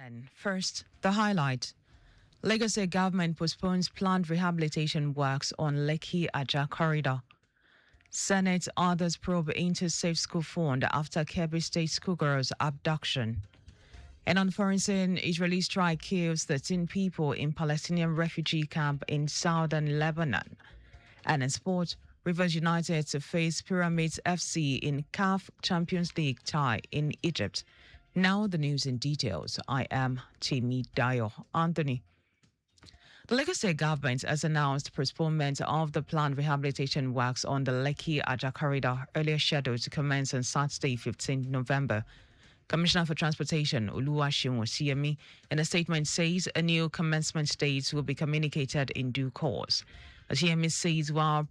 Then, first, the highlight. Lagos State government postpones planned rehabilitation works on Lekki-Aja corridor. Senate orders probe into Safe School Fund after Kebbi State schoolgirls' abduction. And on foreign scene, Israeli strike kills 13 people in Palestinian refugee camp in southern Lebanon. And in sport, Rivers United to face Pyramids FC in CAF Champions League tie in Egypt. Now the news in details. I am Timmy Dayo Anthony. The Lagos State government has announced postponement of the planned rehabilitation works on the Lekki-Aja corridor, earlier scheduled to commence on Saturday, 15 November. Commissioner for Transportation Oluwaseun Osiyemi in a statement says a new commencement date will be communicated in due course. Osiyemi says while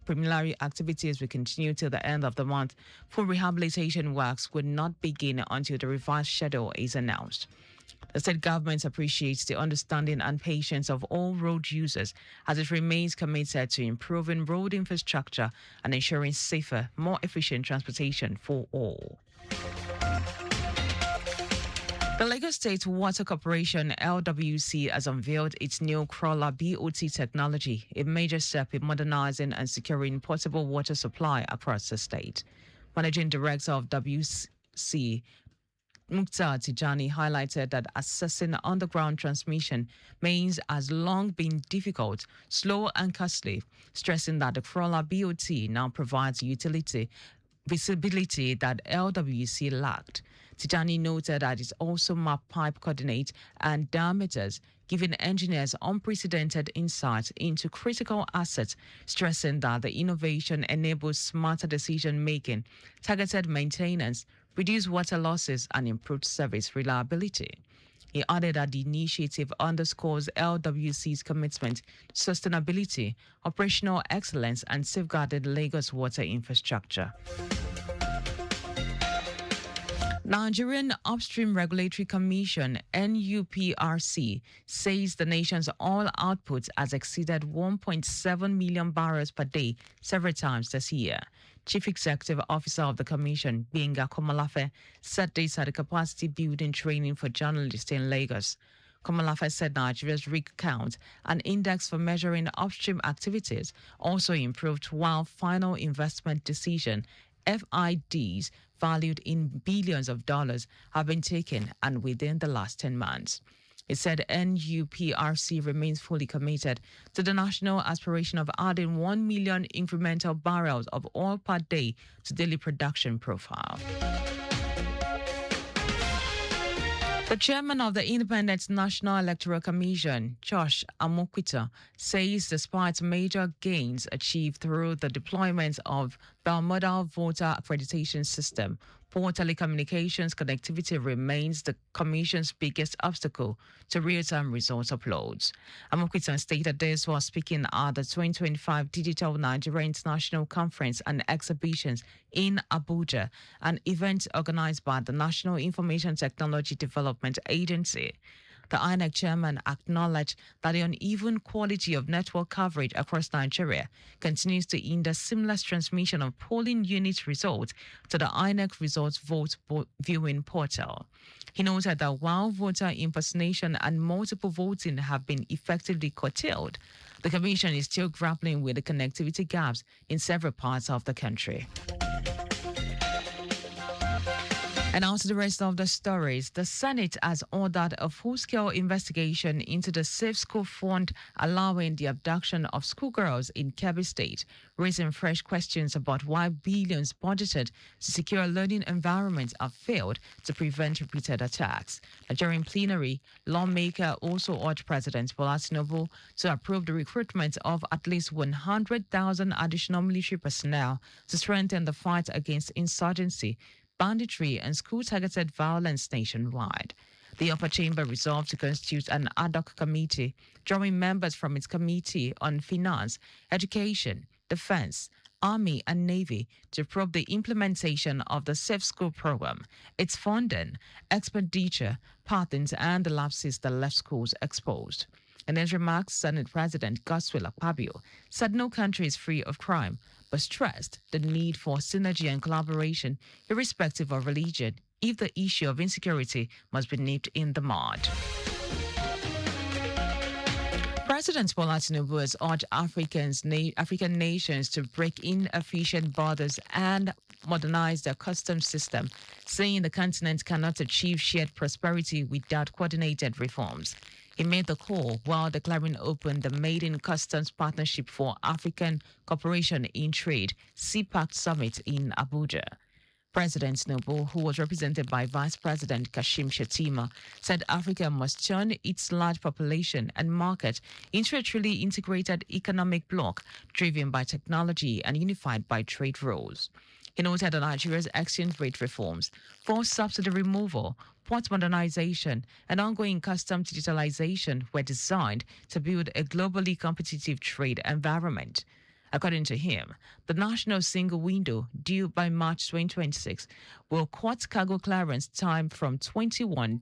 preliminary activities will continue till the end of the month, full rehabilitation works will not begin until the revised schedule is announced. The state government appreciates the understanding and patience of all road users as it remains committed to improving road infrastructure and ensuring safer, more efficient transportation for all. The Lagos State Water Corporation (LWC) has unveiled its new crawler BOT technology, a major step in modernizing and securing portable water supply across the state. Managing Director of WC, Mukhtar Tijani, highlighted that accessing underground transmission means has long been difficult, slow and costly, stressing that the crawler BOT now provides utility visibility that LWC lacked. Tijani noted that it also mapped pipe coordinates and diameters, giving engineers unprecedented insight into critical assets, stressing that the innovation enables smarter decision-making, targeted maintenance, reduced water losses, and improved service reliability. He added that the initiative underscores LWC's commitment to sustainability, operational excellence, and safeguarding Lagos water infrastructure. Nigerian Upstream Regulatory Commission (NUPRC) says the nation's oil output has exceeded 1.7 million barrels per day several times this year. Chief Executive Officer of the Commission, Benga Komolafe, said this at a capacity building training for journalists in Lagos. Komolafe said Nigeria's rig count, an index for measuring upstream activities, also improved while final investment decision FIDs valued in billions of dollars have been taken and within the last 10 months. It said NUPRC remains fully committed to the national aspiration of adding 1 million incremental barrels of oil per day to daily production profile. The chairman of the Independent National Electoral Commission, Josh Amokwita, says despite major gains achieved through the deployment of bimodal voter accreditation system, poor telecommunications connectivity remains the Commission's biggest obstacle to real-time results uploads. Amokwita stated this while speaking at the 2025 Digital Nigeria International Conference and Exhibitions in Abuja, an event organized by the National Information Technology Development Agency. The INEC chairman acknowledged that the uneven quality of network coverage across Nigeria continues to hinder seamless transmission of polling unit results to the INEC results vote viewing portal. He noted that while voter impersonation and multiple voting have been effectively curtailed, the Commission is still grappling with the connectivity gaps in several parts of the country. And now to the rest of the stories. The Senate has ordered a full-scale investigation into the Safe School Fund allowing the abduction of schoolgirls in Kebbi State, raising fresh questions about why billions budgeted to secure learning environments have failed to prevent repeated attacks. During plenary, lawmaker also urged President Bola Tinubu to approve the recruitment of at least 100,000 additional military personnel to strengthen the fight against insurgency, banditry, and school-targeted violence nationwide. The upper chamber resolved to constitute an ad hoc committee, drawing members from its committee on finance, education, defense, Army and Navy to probe the implementation of the Safe School program, its funding, expenditure, patterns, and the lapses that left schools exposed. In his remarks, Senate President Godswill Akpabio said no country is free of crime, but stressed the need for synergy and collaboration irrespective of religion, if the issue of insecurity must be nipped in the bud. President Bola Tinubu has urged African nations to break inefficient borders and modernize their customs system, saying the continent cannot achieve shared prosperity without coordinated reforms. He made the call while declaring open the Maiden Customs Partnership for African Cooperation in Trade (CPAC) summit in Abuja. President Tinubu, who was represented by Vice President Kashim Shettima, said Africa must turn its large population and market into a truly integrated economic bloc driven by technology and unified by trade rules. He noted that Nigeria's exchange rate reforms, forced subsidy removal, port modernization, and ongoing customs digitalization were designed to build a globally competitive trade environment. According to him, the national single window due by March 2026 will cut cargo clearance time from 21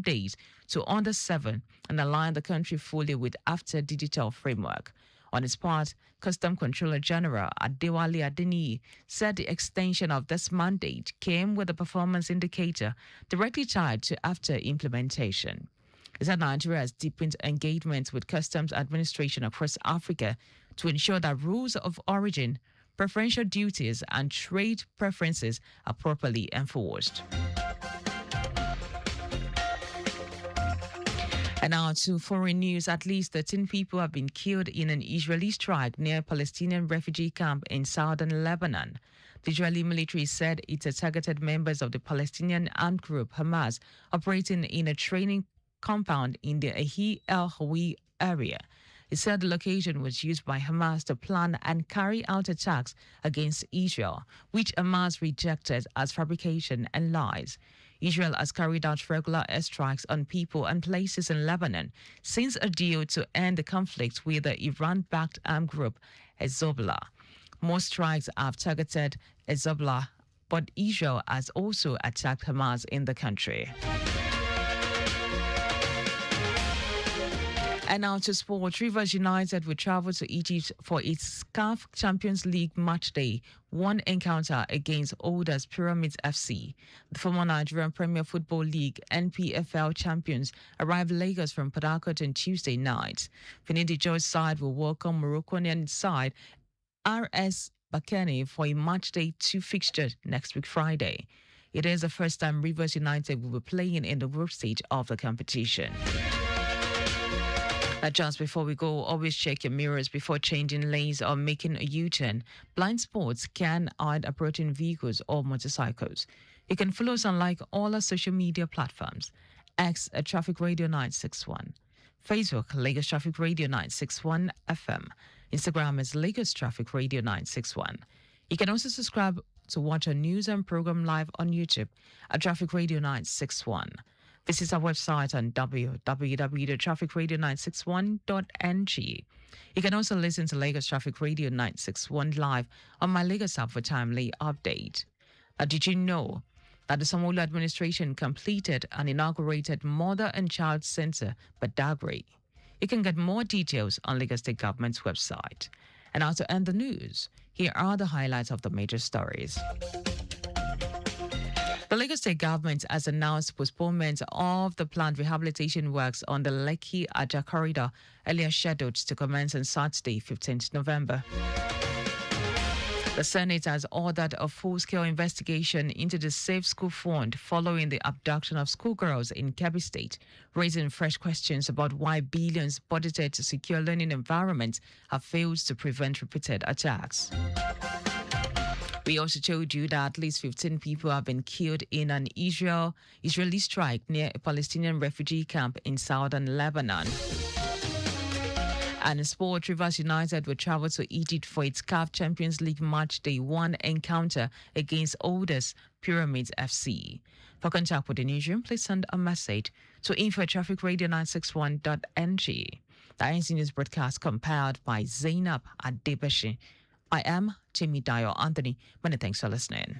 days to under 7 and align the country fully with after digital framework. On his part, Custom Controller General Adewale Adeniyi said the extension of this mandate came with a performance indicator directly tied to after implementation. He said Nigeria has deepened engagement with customs administration across Africa to ensure that rules of origin, preferential duties, and trade preferences are properly enforced. And now to foreign news. At least 13 people have been killed in an Israeli strike near a Palestinian refugee camp in southern Lebanon. The Israeli military said it had targeted members of the Palestinian armed group Hamas operating in a training compound in the Ahi el-Hawi area. It said the location was used by Hamas to plan and carry out attacks against Israel, which Hamas rejected as fabrication and lies. Israel has carried out regular airstrikes on people and places in Lebanon since a deal to end the conflict with the Iran-backed armed group Hezbollah. Most strikes have targeted Hezbollah, but Israel has also attacked Hamas in the country. And now to sport. Rivers United will travel to Egypt for its CAF Champions League match day, one encounter against Olders Pyramids FC. The former Nigerian Premier Football League (NPFL) champions arrived Lagos from Port Harcourt on Tuesday night. Finidi George's side will welcome Moroccanian side RS Bakani for a match day 2 fixture next week Friday. It is the first time Rivers United will be playing in the group stage of the competition. Just before we go, always check your mirrors before changing lanes or making a U-turn. Blind spots can aid approaching vehicles or motorcycles. You can follow us on all our social media platforms. X at Traffic Radio 961. Facebook, Lagos Traffic Radio 961 FM. Instagram is Lagos Traffic Radio 961. You can also subscribe to watch our news and program live on YouTube at Traffic Radio 961. Visit our website on www.trafficradio961.ng. You can also listen to Lagos Traffic Radio 961 live on my Lagos app for timely update. Now, did you know that the Sanwo-Olu administration completed and inaugurated Mother and Child Center Badagry? You can get more details on Lagos State Government's website. And now to end the news, here are the highlights of the major stories. The Lagos State Government has announced postponement of the planned rehabilitation works on the Lekki-Aja corridor, earlier scheduled to commence on Saturday, 15th November. The Senate has ordered a full-scale investigation into the Safe School Fund following the abduction of schoolgirls in Kebbi State, raising fresh questions about why billions budgeted to secure learning environments have failed to prevent repeated attacks. We also told you that at least 15 people have been killed in an Israeli strike near a Palestinian refugee camp in southern Lebanon. And in sport, Rivers United will travel to Egypt for its CAF Champions League match day 1 encounter against Olders Pyramids FC. For contact with the newsroom, please send a message to info@trafficradio961.ng. The INC News broadcast compiled by Zainab Adebashi. I am Dayo Anthony. Many thanks for listening.